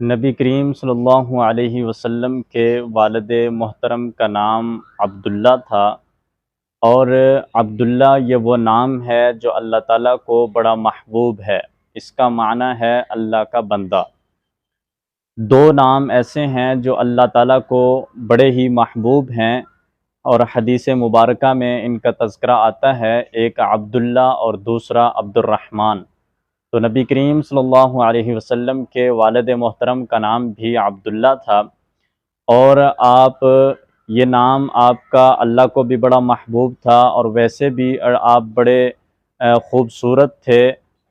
نبی کریم صلی اللہ علیہ وسلم کے والد محترم کا نام عبداللہ تھا، اور عبداللہ یہ وہ نام ہے جو اللہ تعالیٰ کو بڑا محبوب ہے۔ اس کا معنی ہے اللہ کا بندہ۔ دو نام ایسے ہیں جو اللہ تعالیٰ کو بڑے ہی محبوب ہیں، اور حدیث مبارکہ میں ان کا تذکرہ آتا ہے، ایک عبداللہ اور دوسرا عبد الرحمن۔ تو نبی کریم صلی اللہ علیہ وسلم کے والد محترم کا نام بھی عبداللہ تھا، اور یہ نام آپ کا اللہ کو بھی بڑا محبوب تھا، اور ویسے بھی آپ بڑے خوبصورت تھے،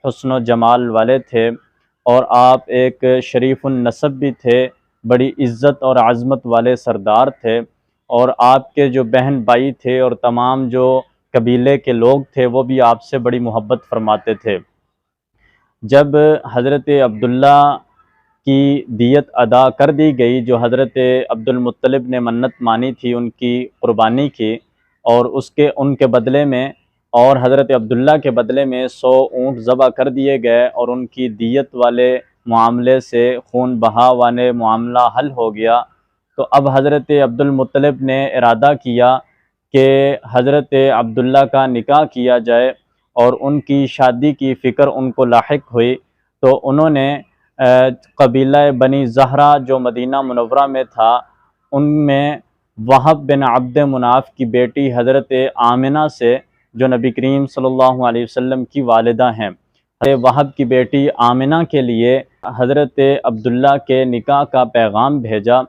حسن و جمال والے تھے، اور آپ ایک شریف النسب بھی تھے، بڑی عزت اور عظمت والے سردار تھے، اور آپ کے جو بہن بھائی تھے اور تمام جو قبیلے کے لوگ تھے وہ بھی آپ سے بڑی محبت فرماتے تھے۔ جب حضرت عبداللہ کی دیت ادا کر دی گئی، جو حضرت عبد المطلب نے منت مانی تھی ان کی قربانی کی، اور ان کے بدلے میں، اور حضرت عبداللہ کے بدلے میں 100 اونٹ ذبح کر دیے گئے، اور ان کی دیت والے معاملے سے خون بہا والے معاملہ حل ہو گیا۔ تو اب حضرت عبد المطلب نے ارادہ کیا کہ حضرت عبداللہ کا نکاح کیا جائے، اور ان کی شادی کی فکر ان کو لاحق ہوئی، تو انہوں نے قبیلہ بنی زہرہ جو مدینہ منورہ میں تھا، ان میں وہب بن عبد مناف کی بیٹی حضرت آمنہ سے، جو نبی کریم صلی اللہ علیہ وسلم کی والدہ ہیں، حضرت وہب کی بیٹی آمنہ کے لیے حضرت عبداللہ کے نکاح کا پیغام بھیجا،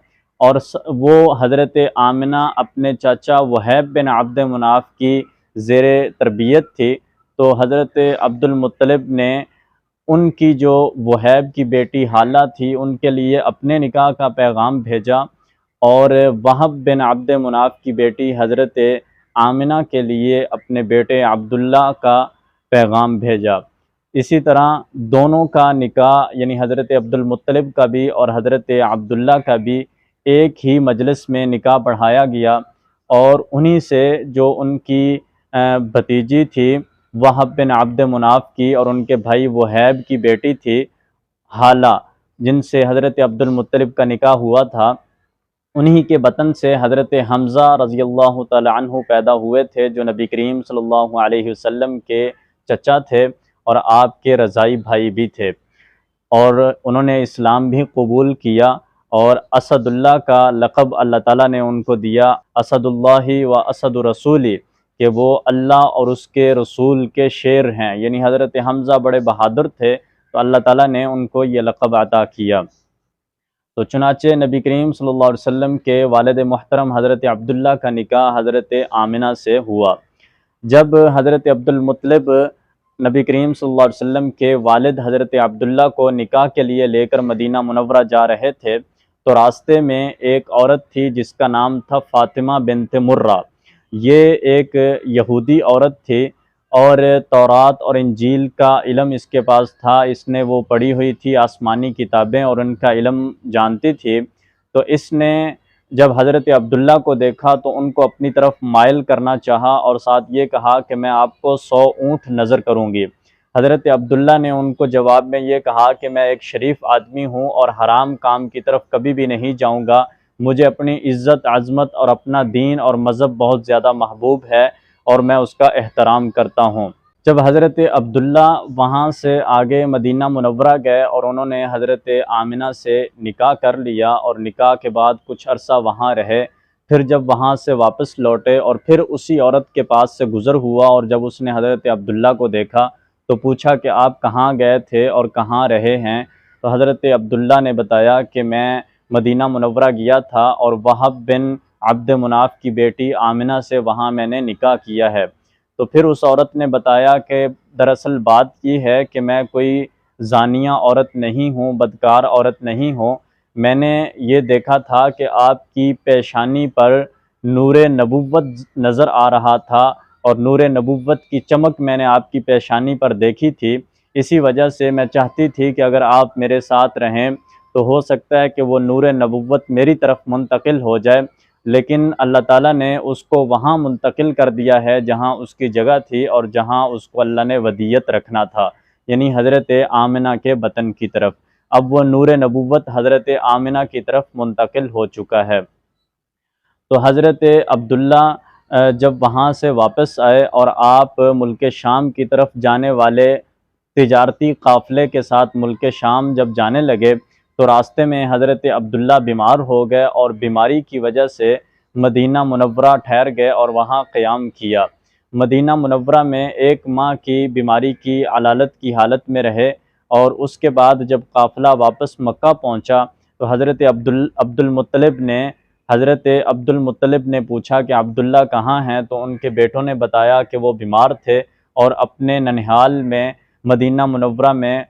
اور وہ حضرت آمنہ اپنے چاچا وہب بن عبد مناف کی زیر تربیت تھی، تو حضرت عبد المطلب نے ان کی جو وہیب کی بیٹی حالہ تھی ان کے لیے اپنے نکاح کا پیغام بھیجا، اور وہب بن عبد مناف کی بیٹی حضرت آمنہ کے لیے اپنے بیٹے عبداللہ کا پیغام بھیجا۔ اسی طرح دونوں کا نکاح، یعنی حضرت عبد المطلب کا بھی اور حضرت عبداللہ کا بھی، ایک ہی مجلس میں نکاح پڑھایا گیا، اور انہی سے جو ان کی بھتیجی تھی وہب بن عبد مناف کی، اور ان کے بھائی وہیب کی بیٹی تھی حالہ، جن سے حضرت عبد المطلب کا نکاح ہوا تھا، انہی کے بطن سے حضرت حمزہ رضی اللہ تعالی عنہ پیدا ہوئے تھے، جو نبی کریم صلی اللہ علیہ وسلم کے چچا تھے اور آپ کے رضائی بھائی بھی تھے، اور انہوں نے اسلام بھی قبول کیا، اور اسد اللہ کا لقب اللہ تعالیٰ نے ان کو دیا، اسد اللہ و اسد رسولی، کہ وہ اللہ اور اس کے رسول کے شیر ہیں، یعنی حضرت حمزہ بڑے بہادر تھے، تو اللہ تعالیٰ نے ان کو یہ لقب عطا کیا۔ تو چنانچہ نبی کریم صلی اللہ علیہ وسلم کے والد محترم حضرت عبداللہ کا نکاح حضرت آمنہ سے ہوا۔ جب حضرت عبد المطلب نبی کریم صلی اللہ علیہ وسلم کے والد حضرت عبداللہ کو نکاح کے لیے لے کر مدینہ منورہ جا رہے تھے، تو راستے میں ایک عورت تھی جس کا نام تھا فاطمہ بنت مرہ۔ یہ ایک یہودی عورت تھی، اور تورات اور انجیل کا علم اس کے پاس تھا، اس نے وہ پڑھی ہوئی تھی آسمانی کتابیں اور ان کا علم جانتی تھی۔ تو اس نے جب حضرت عبداللہ کو دیکھا تو ان کو اپنی طرف مائل کرنا چاہا، اور ساتھ یہ کہا کہ میں آپ کو 100 اونٹ نظر کروں گی۔ حضرت عبداللہ نے ان کو جواب میں یہ کہا کہ میں ایک شریف آدمی ہوں اور حرام کام کی طرف کبھی بھی نہیں جاؤں گا، مجھے اپنی عزت، عظمت اور اپنا دین اور مذہب بہت زیادہ محبوب ہے، اور میں اس کا احترام کرتا ہوں۔ جب حضرت عبداللہ وہاں سے آگے مدینہ منورہ گئے، اور انہوں نے حضرت آمنہ سے نکاح کر لیا، اور نکاح کے بعد کچھ عرصہ وہاں رہے، پھر جب وہاں سے واپس لوٹے اور پھر اسی عورت کے پاس سے گزر ہوا، اور جب اس نے حضرت عبداللہ کو دیکھا تو پوچھا کہ آپ کہاں گئے تھے اور کہاں رہے ہیں؟ تو حضرت عبداللہ نے بتایا کہ میں مدینہ منورہ گیا تھا، اور وہب بن عبد مناف کی بیٹی آمنہ سے وہاں میں نے نکاح کیا ہے۔ تو پھر اس عورت نے بتایا کہ دراصل بات یہ ہے کہ میں کوئی زانیہ عورت نہیں ہوں، بدکار عورت نہیں ہوں، میں نے یہ دیکھا تھا کہ آپ کی پیشانی پر نور نبوت نظر آ رہا تھا، اور نور نبوت کی چمک میں نے آپ کی پیشانی پر دیکھی تھی، اسی وجہ سے میں چاہتی تھی کہ اگر آپ میرے ساتھ رہیں تو ہو سکتا ہے کہ وہ نور نبوت میری طرف منتقل ہو جائے، لیکن اللہ تعالیٰ نے اس کو وہاں منتقل کر دیا ہے جہاں اس کی جگہ تھی، اور جہاں اس کو اللہ نے ودیت رکھنا تھا، یعنی حضرت آمنہ کے بطن کی طرف۔ اب وہ نور نبوت حضرت آمنہ کی طرف منتقل ہو چکا ہے۔ تو حضرت عبداللہ جب وہاں سے واپس آئے اور آپ ملک شام کی طرف جانے والے تجارتی قافلے کے ساتھ ملک شام جب جانے لگے تو راستے میں حضرت عبداللہ بیمار ہو گئے اور بیماری کی وجہ سے مدینہ منورہ ٹھہر گئے اور وہاں قیام کیا۔ مدینہ منورہ میں 1 ماہ کی بیماری کی علالت کی حالت میں رہے، اور اس کے بعد جب قافلہ واپس مکہ پہنچا تو حضرت عبد المطلب نے پوچھا کہ عبداللہ کہاں ہیں، تو ان کے بیٹوں نے بتایا کہ وہ بیمار تھے اور اپنے ننہال میں مدینہ منورہ میں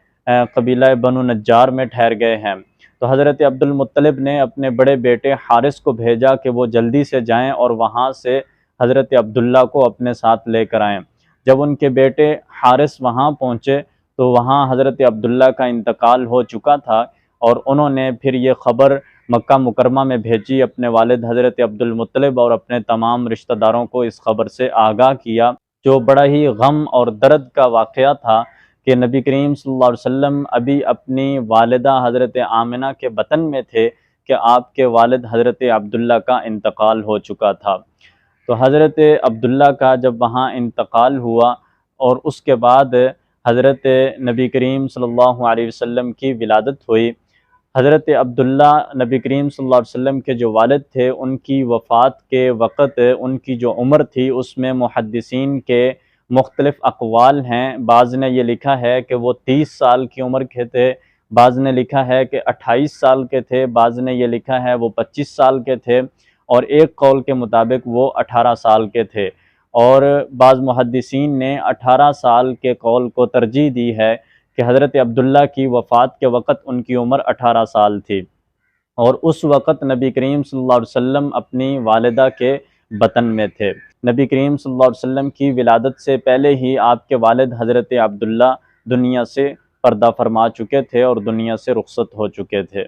قبیلہ بنو نجار میں ٹھہر گئے ہیں۔ تو حضرت عبد المطلب نے اپنے بڑے بیٹے حارث کو بھیجا کہ وہ جلدی سے جائیں اور وہاں سے حضرت عبداللہ کو اپنے ساتھ لے کر آئیں۔ جب ان کے بیٹے حارث وہاں پہنچے تو وہاں حضرت عبداللہ کا انتقال ہو چکا تھا، اور انہوں نے پھر یہ خبر مکہ مکرمہ میں بھیجی، اپنے والد حضرت عبد المطلب اور اپنے تمام رشتہ داروں کو اس خبر سے آگاہ کیا، جو بڑا ہی غم اور درد کا واقعہ تھا کہ نبی کریم صلی اللہ علیہ وسلم ابھی اپنی والدہ حضرت آمنہ کے بطن میں تھے کہ آپ کے والد حضرت عبداللہ کا انتقال ہو چکا تھا۔ تو حضرت عبداللہ کا جب وہاں انتقال ہوا اور اس کے بعد حضرت نبی کریم صلی اللہ علیہ وسلم کی ولادت ہوئی۔ حضرت عبداللہ نبی کریم صلی اللہ علیہ وسلم کے جو والد تھے، ان کی وفات کے وقت ان کی جو عمر تھی اس میں محدثین کے مختلف اقوال ہیں۔ بعض نے یہ لکھا ہے کہ وہ 30 سال کی عمر کے تھے، بعض نے لکھا ہے کہ 28 سال کے تھے، بعض نے یہ لکھا ہے وہ 25 سال کے تھے، اور ایک قول کے مطابق وہ 18 سال کے تھے، اور بعض محدثین نے 18 سال کے قول کو ترجیح دی ہے کہ حضرت عبداللہ کی وفات کے وقت ان کی عمر 18 سال تھی، اور اس وقت نبی کریم صلی اللہ علیہ وسلم اپنی والدہ کے بطن میں تھے۔ نبی کریم صلی اللہ علیہ وسلم کی ولادت سے پہلے ہی آپ کے والد حضرت عبداللہ دنیا سے پردہ فرما چکے تھے اور دنیا سے رخصت ہو چکے تھے۔